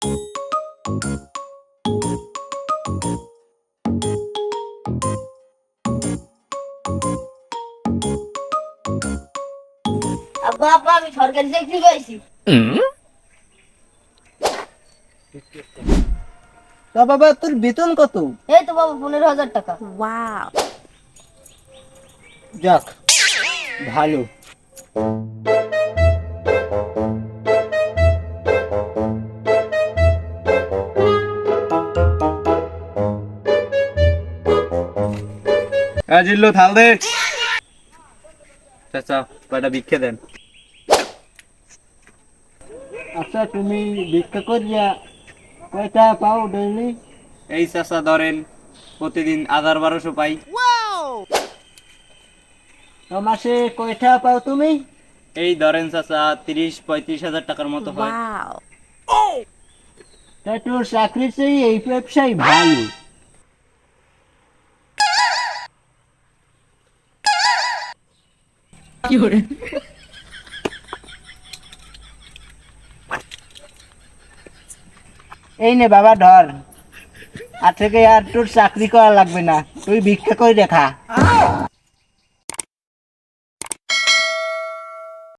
আব্বা আব্বা আমি সরকারি চাকরি পাইছি। তা বাবা তোর বেতন কত? এই তো বাবা 15,000 টাকা। যাক ভালো। জিল্লু থাল দে। চাচা কয়টা ভিক্ষে দেন। আচ্ছা তুমি ভিক্ষা করিয়া কয়টা পাও ডেইলি? এই চাচা ধরেন প্রতিদিন 1000-1200 পাই। তো মাসে কয়টা পাও তুমি? এই ধরেন চাচা 30-35 হাজার টাকার মতো হয়। তা তোর চাকরির চেয়ে এই ব্যবসায় ভালো। এই নে বাবা ধর, আর থেকে আর তোর চাকরি করা লাগবে না, তুই ভিক্ষা করে দেখা।